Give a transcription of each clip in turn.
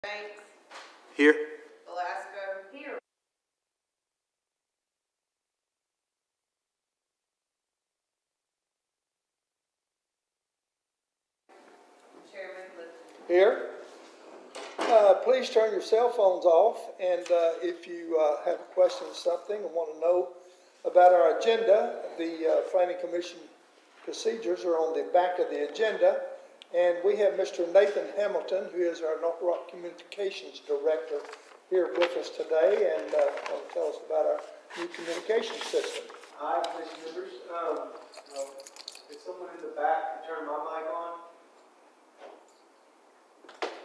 Banks. Here. Velasco. Here. Chairman Lipton. Here. Please turn your cell phones off, and if you have a question or something and want to know about our agenda, the Planning Commission procedures are on the back of the agenda, and we have Mr. Nathan Hamilton, who is our North Rock Communications Director, here with us today, and going to tell us about our new communication system. Hi, Commission members. Is someone in the back turn my mic on?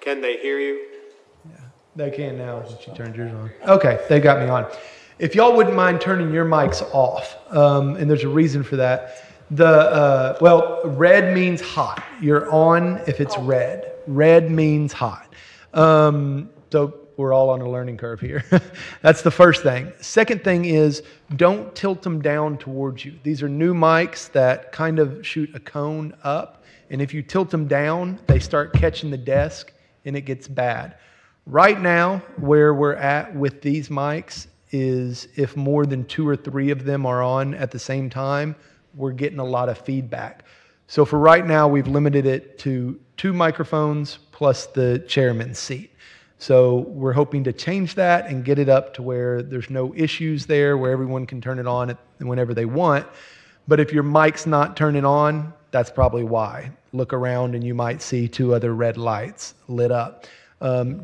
Can they hear you? Yeah, they can now that you turned yours on. Okay, they got me on. If y'all wouldn't mind turning your mics off, and there's a reason for that. Well, red means hot. You're on if it's red. Red means hot. So we're all on a learning curve here. That's the first thing. Second thing is don't tilt them down towards you. These are new mics that kind of shoot a cone up. And if you tilt them down, they start catching the desk and it gets bad. Right now, where we're at with these mics is if more than 2 or 3 of them are on at the same time, we're getting a lot of feedback. So for right now, we've limited it to 2 microphones plus the chairman's seat. So we're hoping to change that and get it up to where there's no issues there, where everyone can turn it on whenever they want. But if your mic's not turning on, that's probably why. Look around and you might see 2 other red lights lit up.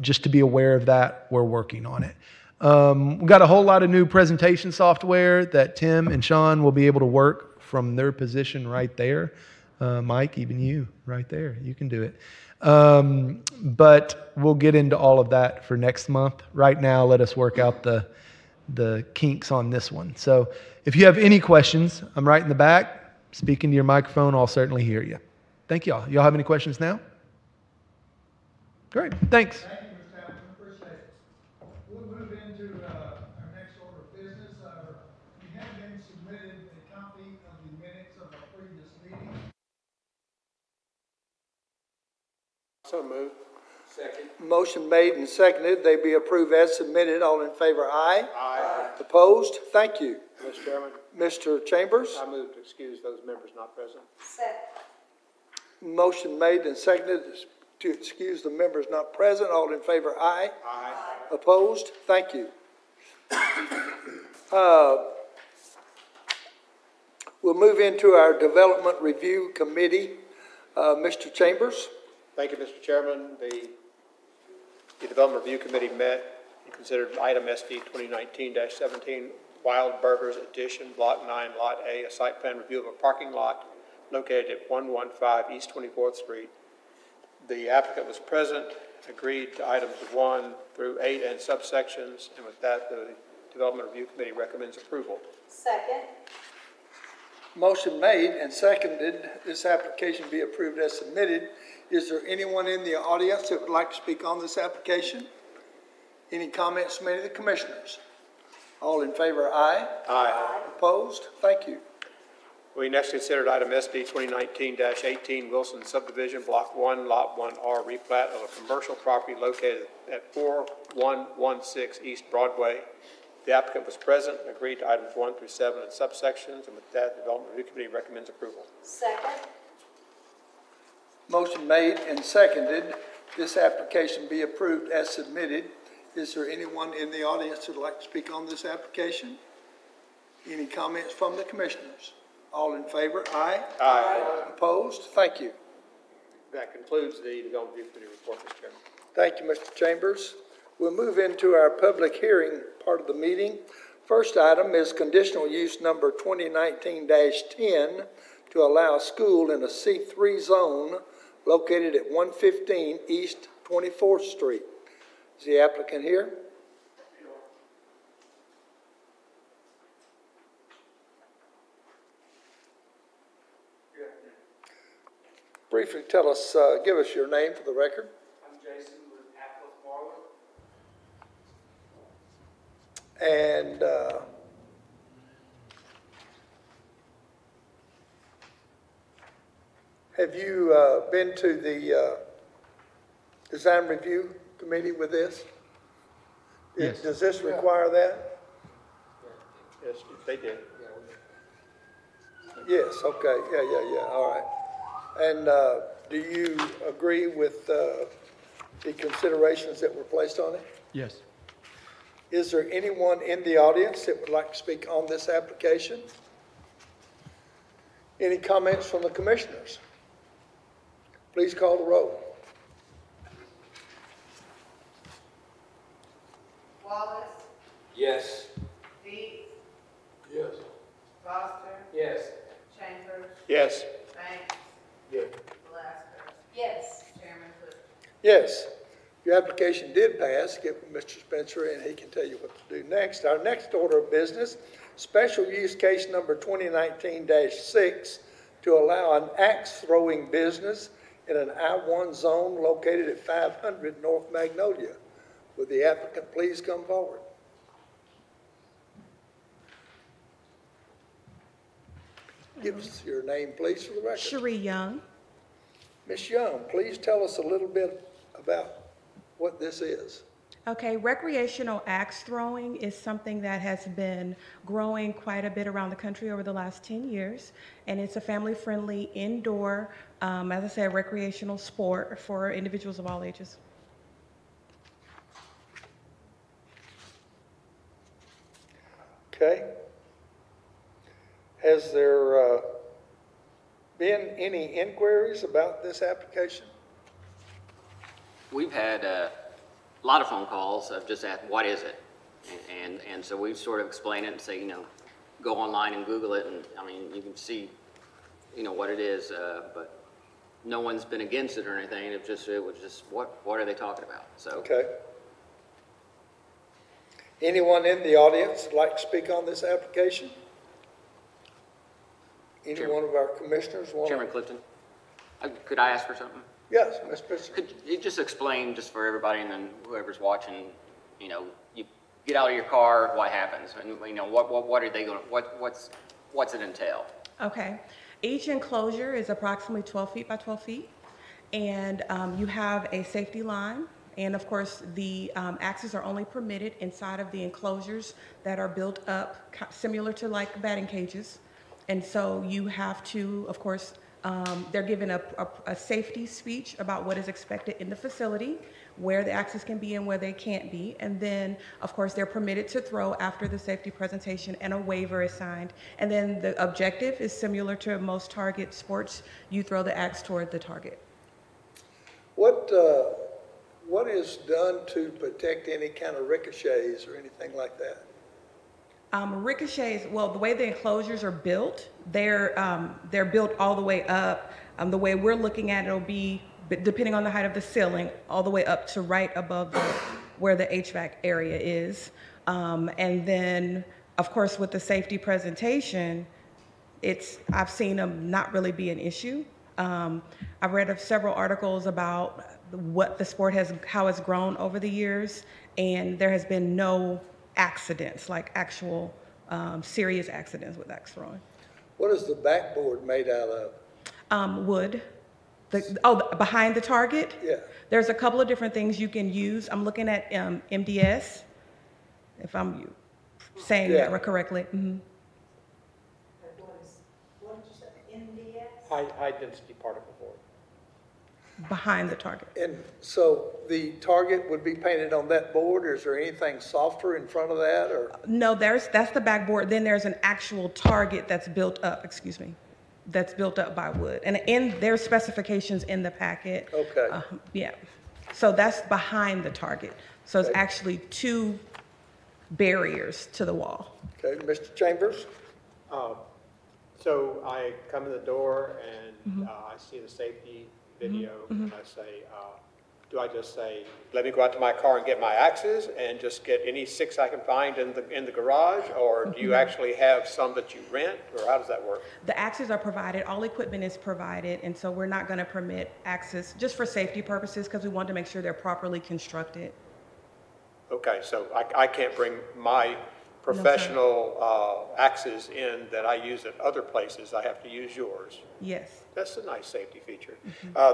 Just to be aware of that, we're working on it. We've got a whole lot of new presentation software that Tim and Sean will be able to work from their position right there. Mike, even you right there, you can do it. But we'll get into all of that for next month. Right now, let us work out the kinks on this one. So if you have any questions, I'm right in the back. Speaking to your microphone, I'll certainly hear you. Thank y'all. Y'all have any questions now? Great. Thanks. Thank you, Mr. Hamilton. Appreciate it. We'll move into our next order of business. We have been submitted a copy of the minutes of our previous meeting. So moved. Second. Motion made and seconded. They be approved as submitted. All in favor, aye. Aye. Opposed? Thank you. Mr. Chairman, Mr. Chambers? I move to excuse those members not present. Second. Motion made and seconded to excuse the members not present. All in favor, aye. Aye. Opposed? Thank you. We'll move into our Development Review Committee. Mr. Chambers? Thank you, Mr. Chairman. The Development Review Committee met and considered item SD 2019-17, Wild Burgers Addition, Block 9, Lot A, a site plan review of a parking lot located at 115 East 24th Street. The applicant was present, agreed to items 1 through 8 and subsections, and with that, the Development Review Committee recommends approval. Second. Motion made and seconded. This application be approved as submitted. Is there anyone in the audience that would like to speak on this application? Any comments made to the commissioners? All in favor, aye. Aye. Opposed? Thank you. We next considered item SD 2019-18, Wilson Subdivision, Block 1, Lot 1R, replat of a commercial property located at 4116 East Broadway. The applicant was present and agreed to items 1 through 7 and subsections, and with that, the Development Review Committee recommends approval. Second. Motion made and seconded. This application be approved as submitted. Is there anyone in the audience who would like to speak on this application? Any comments from the commissioners? All in favor? Aye. Aye. Opposed? Thank you. That concludes the Development Review Committee report, Mr. Chairman. Thank you, Mr. Chambers. We'll move into our public hearing part of the meeting. First item is conditional use number 2019-10 to allow a school in a C3 zone located at 115 East 24th Street. Is the applicant here? Briefly tell us, give us your name for the record. I'm Jason with Atlas Marlin. And have you been to the design review committee with this? Yes. Does this require that? Yes, they did. Yes, okay, yeah, all right. And do you agree with the considerations that were placed on it? Yes. Is there anyone in the audience that would like to speak on this application? Any comments from the commissioners? Please call the roll. Wallace, Yes. Deeds, Yes. Foster, Yes. Chambers, Yes. Banks, Yes. Velasco. Yes. Chairman Clifton. Yes, your application did pass. Get with Mr. Spencer and he can tell you what to do next. Our next order of business, special use case number 2019-6 to allow an axe throwing business in an I-1 zone located at 500 North Magnolia. Would the applicant please come forward? Give us your name, please, for the record. Cherie Young. Ms. Young, please tell us a little bit about what this is. Okay, recreational axe throwing is something that has been growing quite a bit around the country over the last 10 years. And it's a family-friendly indoor, as I said, recreational sport for individuals of all ages. Okay. Has there been any inquiries about this application? We've had a lot of phone calls of just asked, what is it? And so we've sort of explained it and say, go online and Google it, and I mean, you can see, what it is, but no one's been against it or anything. It was just, what are they talking about? So. Okay. Anyone in the audience would like to speak on this application? Any Chairman. one of our commissioners want Chairman Clifton, could I ask for something? Yes, Ms. Bishop. Could you just explain, just for everybody and then whoever's watching, you get out of your car, what happens? And, what are they going to, what's it entail? Okay, each enclosure is approximately 12 feet by 12 feet. And you have a safety line. And of course, the axes are only permitted inside of the enclosures that are built up, similar to like batting cages. And so you have to, of course, they're given a safety speech about what is expected in the facility, where the axes can be and where they can't be. And then, of course, they're permitted to throw after the safety presentation and a waiver is signed. And then the objective is similar to most target sports. You throw the axe toward the target. What is done to protect any kind of ricochets or anything like that? Ricochets, well, the way the enclosures are built, they're built all the way up. The way we're looking at it will be, depending on the height of the ceiling, all the way up to right above where the HVAC area is. And then, of course, with the safety presentation, I've seen them not really be an issue. I've read of several articles about what the sport how it's grown over the years, and there has been no accidents, like actual serious accidents with axe throwing. What is the backboard made out of? Wood. Behind the target? Yeah. There's a couple of different things you can use. I'm looking at MDS, if I'm saying Yeah. that correctly. Mm-hmm. What did you say, MDS? High density particle board. Behind the target. And so the target would be painted on that board, or is there anything softer in front of that, or? No, that's the backboard. Then there's an actual target that's built up, that's built up by wood. And there's specifications in the packet. Okay. Yeah. So that's behind the target. So it's Okay. actually two barriers to the wall. Okay, Mr. Chambers? So I come in the door and I see the safety video and I say, do I just say, let me go out to my car and get my axes and just get any 6 I can find in the garage? Or do you actually have some that you rent, or how does that work? The axes are provided, all equipment is provided, and so we're not going to permit axes just for safety purposes because we want to make sure they're properly constructed. Okay, so I can't bring my professional axes in that I use at other places. I have to use yours. Yes. That's a nice safety feature.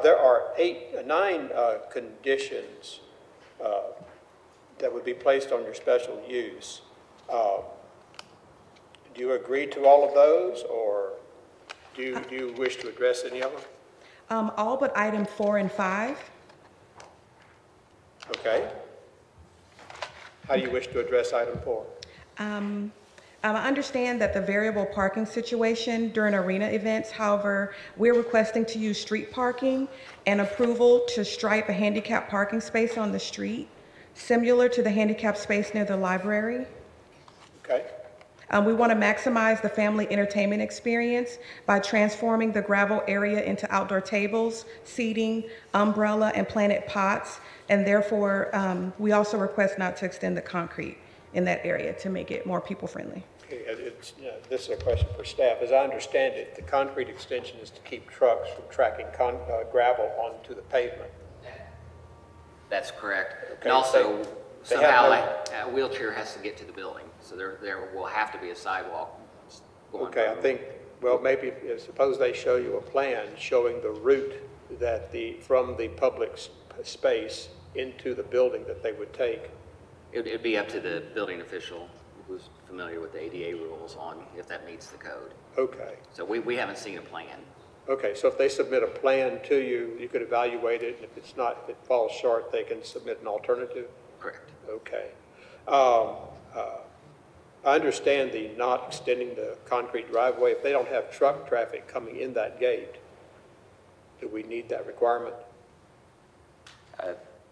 There are 9 conditions that would be placed on your special use. Do you agree to all of those, or do you wish to address any of them? All but item 4 and 5. Okay. How do you wish to address item 4? I understand that the variable parking situation during arena events, however, we're requesting to use street parking and approval to stripe a handicap parking space on the street, similar to the handicap space near the library. Okay. We want to maximize the family entertainment experience by transforming the gravel area into outdoor tables, seating, umbrella, and planted pots, and therefore, we also request not to extend the concrete in that area to make it more people-friendly. Okay, this is a question for staff. As I understand it, the concrete extension is to keep trucks from tracking gravel onto the pavement. That's correct. Okay, And also, they somehow have a wheelchair has to get to the building, so there will have to be a sidewalk going Okay, I from- think, well, maybe, suppose they show you a plan showing the route that from the public space into the building that they would take. It'd be up to the building official who's familiar with the ADA rules on if that meets the code. Okay. So we haven't seen a plan. Okay, so if they submit a plan to you, you could evaluate it, and if it falls short, they can submit an alternative? Correct. Okay. I understand the not extending the concrete driveway. If they don't have truck traffic coming in that gate, do we need that requirement?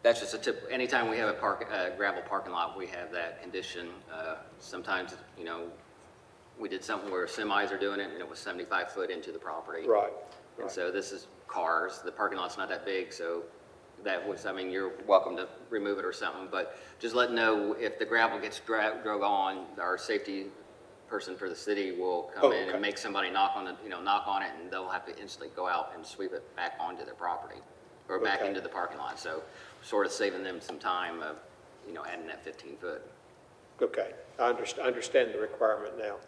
That's just a tip. Anytime we have a gravel parking lot, we have that condition. Sometimes, we did something where semis are doing it, and it was 75 foot into the property. Right. And so this is cars. The parking lot's not that big, so you're welcome to remove it or something, but just let know if the gravel gets drug on, our safety person for the city will come in and make somebody knock on it, and they'll have to instantly go out and sweep it back onto their property or back into the parking lot. So sort of saving them some time of, adding that 15 foot. Okay, I understand the requirement now.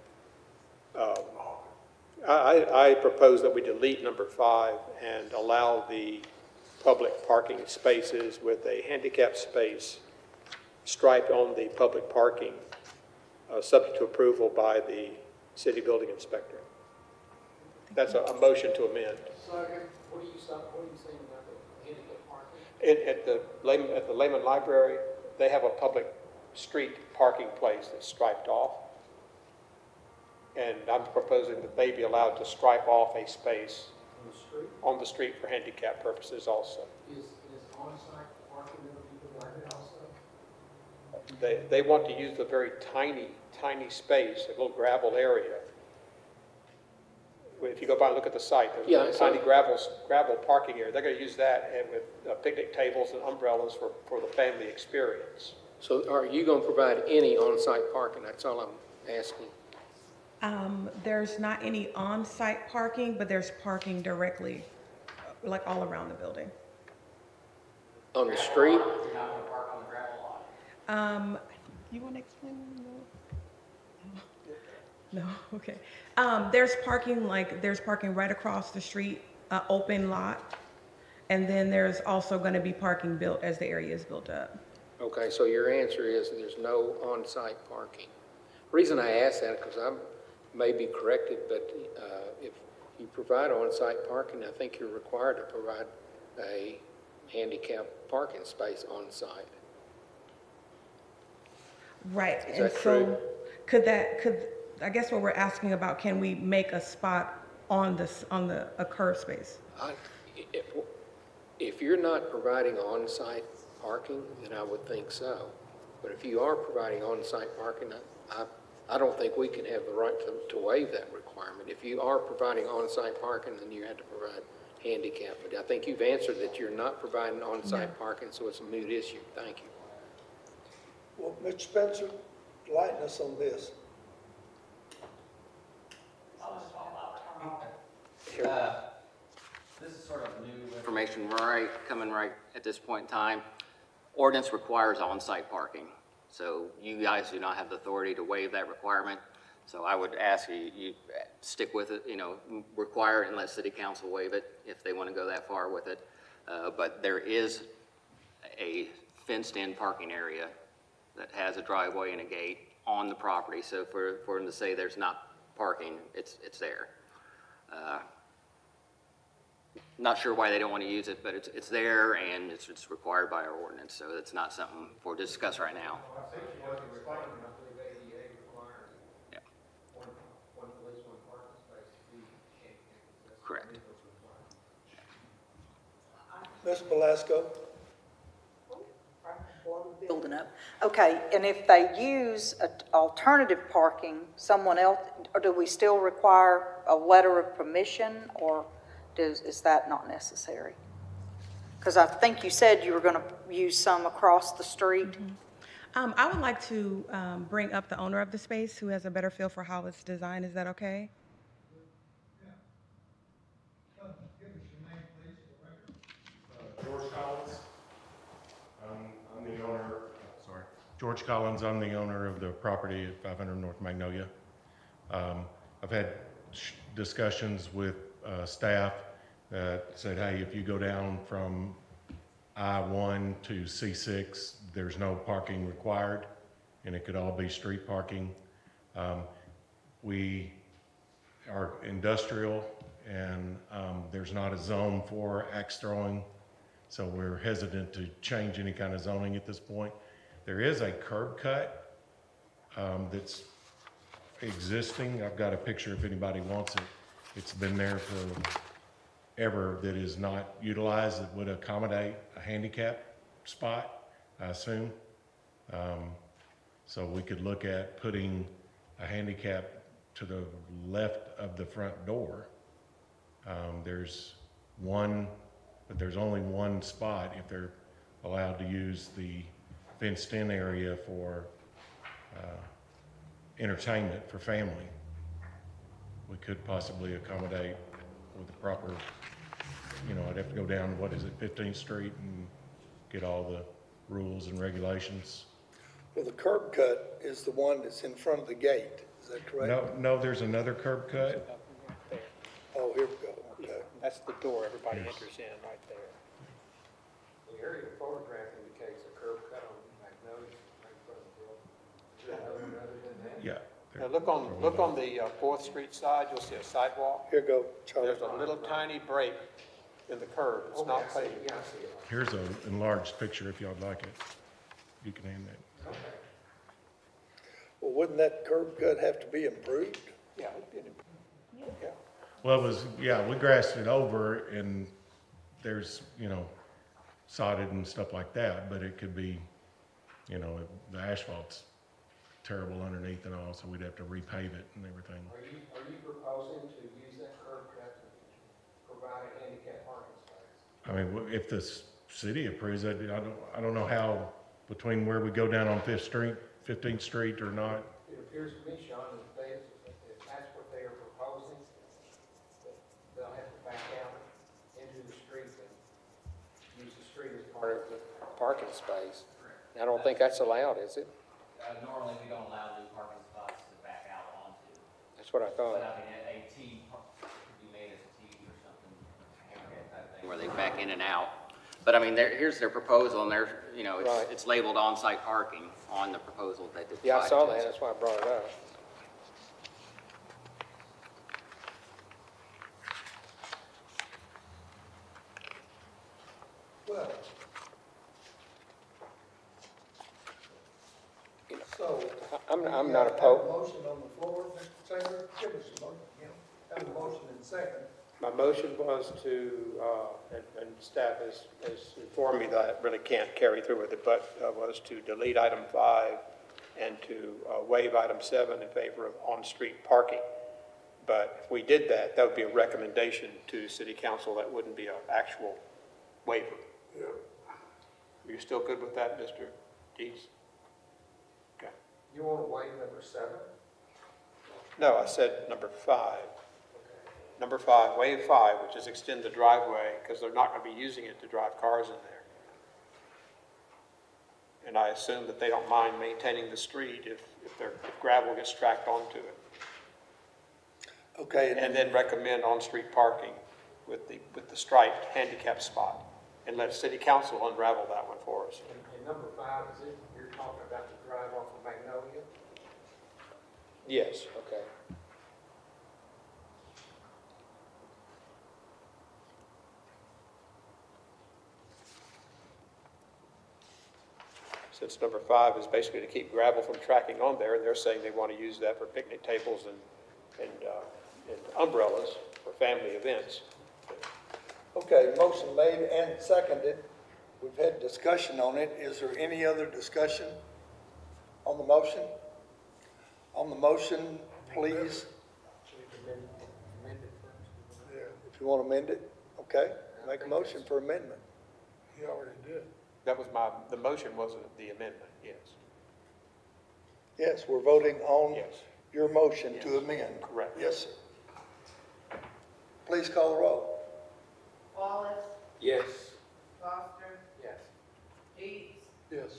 I propose that we delete number 5 and allow the public parking spaces with a handicap space striped on the public parking, subject to approval by the city building inspector. That's a motion to amend. Second, what are you saying about the handicap parking? At the Lehman Library, they have a public street parking place that's striped off. And I'm proposing that they be allowed to stripe off a space On the street? on the street for handicap purposes also. Is on-site parking going to be provided also? They want to use the very tiny space, a little gravel area. If you go by and look at the site, there's a tiny gravel parking area. They're going to use that and with picnic tables and umbrellas for the family experience. So are you going to provide any on-site parking? That's all I'm asking. There's not any on-site parking, but there's parking directly, like all around the building. On the street? You're not going to park on the gravel lot. You want to explain that? No, okay. There's parking right across the street, open lot. And then there's also going to be parking built as the area is built up. Okay, so your answer is there's no on-site parking. The reason I ask that, because I may be corrected, but if you provide on-site parking, I think you're required to provide a handicap parking space on-site. Right. Is And that so I guess what we're asking about, can we make a spot on a curb space? If you're not providing on-site parking, then I would think so. But if you are providing on-site parking, I don't think we can have the right to waive that requirement. If you are providing on-site parking, then you have to provide handicap. But I think you've answered that you're not providing on-site parking, so it's a moot issue. Thank you. Well, Mr. Spencer, enlighten us on this. This is sort of new information, coming right at this point in time. Ordinance requires on-site parking. So you guys do not have the authority to waive that requirement. So I would ask you stick with it, require it and let city council waive it if they want to go that far with it. But there is a fenced-in parking area that has a driveway and a gate on the property. So for them to say there's not parking, it's there. Not sure why they don't want to use it, but it's there and it's required by our ordinance. So it's not something for discuss right now. Yeah. Correct. Ms. Belasco? Building up. Okay, and if they use alternative parking, someone else, or do we still require a letter of permission, or is that not necessary? Because I think you said you were going to use some across the street. I would like to bring up the owner of the space who has a better feel for how it's designed. Is that okay? George Collins. I'm the owner, sorry. George Collins, I'm the owner of the property at 500 North Magnolia. I've had discussions with staff that said, hey, if you go down from I-1 to C6, there's no parking required, and it could all be street parking. We are industrial, and there's not a zone for axe throwing, so we're hesitant to change any kind of zoning at this point. There is a curb cut that's existing. I've got a picture if anybody wants it. It's been there forever that is not utilized, that would accommodate a handicap spot, I assume. So we could look at putting a handicap to the left of the front door. There's one, but there's only one spot if they're allowed to use the fenced-in area for entertainment for family. We could possibly accommodate with the proper, you know, I'd have to go down, what is it, 15th Street and get all the rules and regulations. Well, the curb cut is the one that's in front of the gate, is that correct? No, there's another curb cut. Oh, here we go, okay. That's the door everybody enters in right there. The aerial photograph indicates a curb cut on Magnolia right in front of the building. Is there another one other than that? Yeah. Now look on the 4th Street side, you'll see a sidewalk. Here go, Charlie. There's a little tiny break in the curb. It's not paved. Yeah, I see it. Here's an enlarged picture if y'all'd like it. You can hand that. Okay. Well, wouldn't that curb cut have to be improved? Yeah, it'd be an improvement. Yeah. Well, it was, yeah, we grassed it over and there's, you know, sodded and stuff like that, but it could be, you know, the asphalt's terrible underneath and all, so we'd have to repave it and everything. Are you proposing to use that curb cut to provide a handicap parking space? I mean, if the city approves it, I don't know how, between where we go down on 15th Street or not. It appears to me, Sean, that if that's what they are proposing, that they'll have to back out into the street and use the street as part of the parking space. I don't think that's allowed, is it? Normally, we don't allow new parking spots to back out onto. That's what I thought. But I mean, a T could be made as a T or something, hammerhead type thing. Where they back in and out. But I mean, here's their proposal, and they're, you know, Right. it's labeled on-site parking on the proposal that they provided. Yeah, I saw to that, us. that's why I brought it up. Well, so. I'm not we have a opposed. motion on the floor, Mr. Taylor, give us a motion, have a motion and second. My motion was to, and staff has informed me that I really can't carry through with it, but was to delete item 5 and to waive item 7 in favor of on-street parking. But if we did that, that would be a recommendation to city council. That wouldn't be an actual waiver. Yeah. Are you still good with that, Mr. Dees? Okay. You want to waive number 7? No, I said number 5. Number 5, waive 5, which is extend the driveway, because they're not going to be using it to drive cars in there. And I assume that they don't mind maintaining the street if gravel gets tracked onto it. Okay. And then recommend on-street parking with the striped handicap spot, and let city council unravel that one for us. And number 5, is it, you're talking about the drive off of Magnolia? Yes. Okay. Since number 5 is basically to keep gravel from tracking on there, and they're saying they want to use that for picnic tables and umbrellas for family events. Okay, motion made and seconded. We've had discussion on it. Is there any other discussion on the motion? On the motion, please. If you want to amend it, okay, make a motion for amendment. He already did. That was the motion wasn't the amendment, yes. Yes, we're voting on Yes. your motion to amend. Correct. Yes, sir. Please call the roll. Wallace, Yes. Foster, Yes. Deeds, Yes.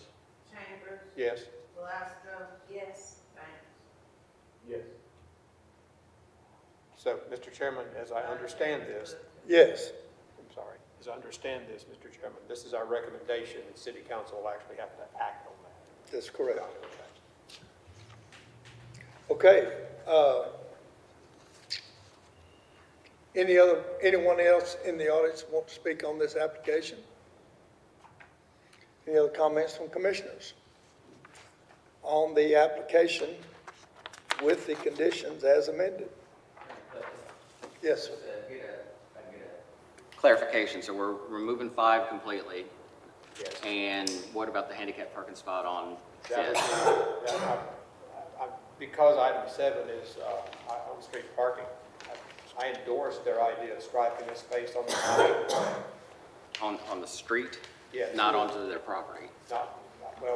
Chambers, Yes. Glasgow. Yes. Banks. Yes. So, Mr. Chairman, as I understand this, Yes. I'm sorry, as I understand this, Mr. Chairman, this is our recommendation, and City Council will actually have to act on that. That's correct. Okay, anyone else in the audience want to speak on this application? Any other comments from commissioners? On the application with the conditions as amended? Yes, sir. Clarification, so we're removing 5 completely, Yes. and what about the handicap parking spot on That 5th? was, because item 7 is on-street parking, I endorse their idea of striping a space on the street. On the street? Yes. Not onto their property? Well,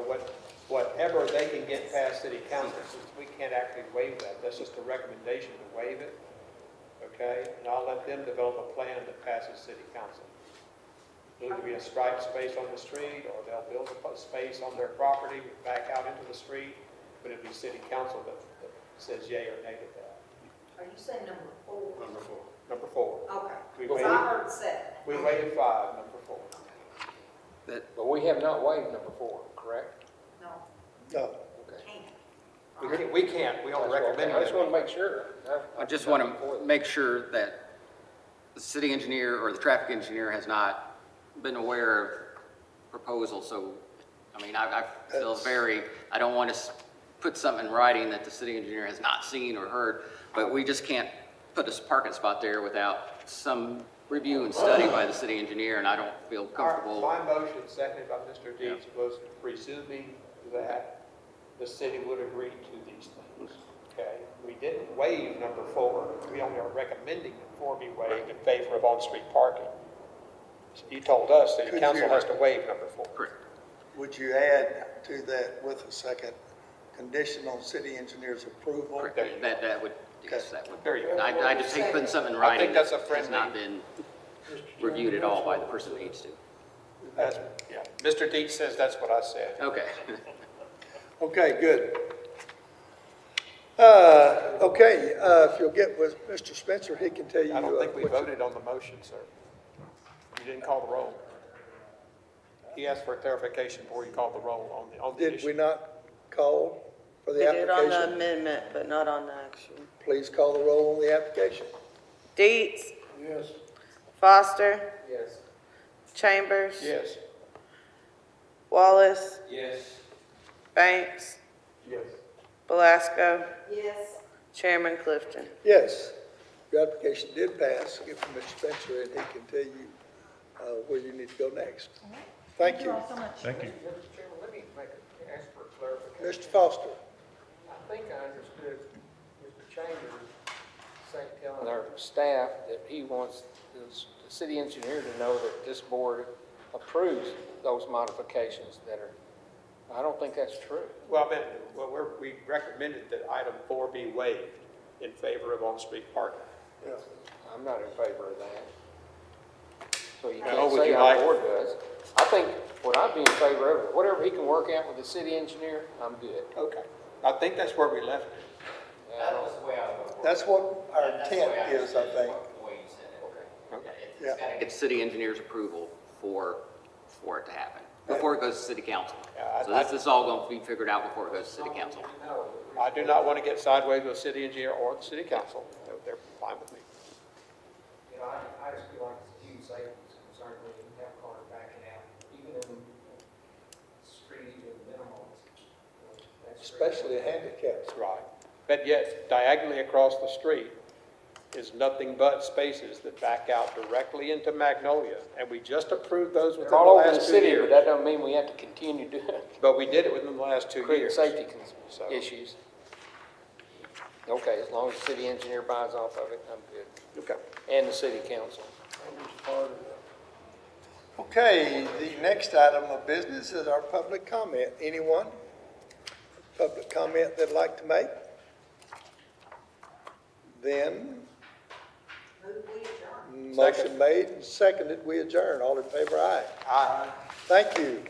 whatever they can get past City Council, since we can't actually waive that, that's just a recommendation to waive it, okay? And I'll let them develop a plan that passes City Council. It'll either be a striped space on the street, or they'll build a space on their property, back out into the street, but it'll be City Council that says yea or nay to that. Are you saying number 4? Number 4. Okay. We Because waited- I heard 7. We waited 5, number 4. But we have not waived number 4, correct? No, No. Okay. We can't, we don't recommend it. I just want to make sure. I just want to make sure that the city engineer or the traffic engineer has not been aware of proposals, so, I mean, I feel I don't want to put something in writing that the city engineer has not seen or heard, but we just can't put a parking spot there without some review and study by the city engineer, and I don't feel comfortable. My motion, seconded by Mr. Deeds, was presuming that the city would agree to these things, okay? We didn't waive number 4. We only are recommending that 4 be waived in favor of on-street parking. So you told us that the council has to waive number 4. Correct. Would you add to that with a second condition on city engineer's approval? Correct. That would, yes, that would. There you go. I just hate putting something in I writing think that that's a has friendly- not been reviewed at all by the person that needs to. Yeah. Mr. Deeds says that's what I said. Okay. Okay, good. Okay, if you'll get with Mr. Spencer, he can tell you. I don't think we what you- voted on the motion, sir. You didn't call the roll. He asked for clarification before he called the roll on the Did issue. we not call for the We did on the application? amendment, but not on the action. Please call the roll on the application. Dietz. Yes. Foster. Yes. Chambers. Yes. Wallace. Yes. Banks. Yes. Belasco. Yes. Chairman Clifton. Yes, your application did pass. Give it to Mr. Spencer and he can tell you where you need to go next. Thank you. all so much. Thank you. Mr. Chairman, let me ask for clarification. Mr. Foster. I think I understood Mr. Chambers telling our staff that he wants the city engineer to know that this board approves those modifications that are, I don't think that's true. Well, we recommended that item 4 be waived in favor of on-street parking. I'm not in favor of that. So you Oh, can't would say you our like- board does. I think what I'd be in favor of, whatever he can work out with the city engineer, I'm good. Okay. I think that's where we left it. That was the way I would work. That's what our That's the way intent is, I understood think. The way you said it. Okay. It's Yeah. gotta Get city engineer's approval for it to happen. before it goes to city council. Yeah, So this is all gonna be figured out before it goes to city council. I do not want to get sideways with the city engineer or the city council. They're fine with me. You know, I just feel like it's a huge safety concern when you have cars backing out, even in the street, even minimal. Especially a handicap. That's right. But yet diagonally across the street is nothing but spaces that back out directly into Magnolia. And we just approved those within the All over the last 2 city, years. but that don't mean we have to continue doing it. But we did it within the last 2 Create years. safety So- issues. Okay, as long as the city engineer buys off of it, I'm good. Okay. And the city council. Okay, the next item of business is our public comment. Anyone? Public comment they'd like to make? Then, Move we adjourn. motion made and seconded, we adjourn. All in favor, aye. Aye. Thank you.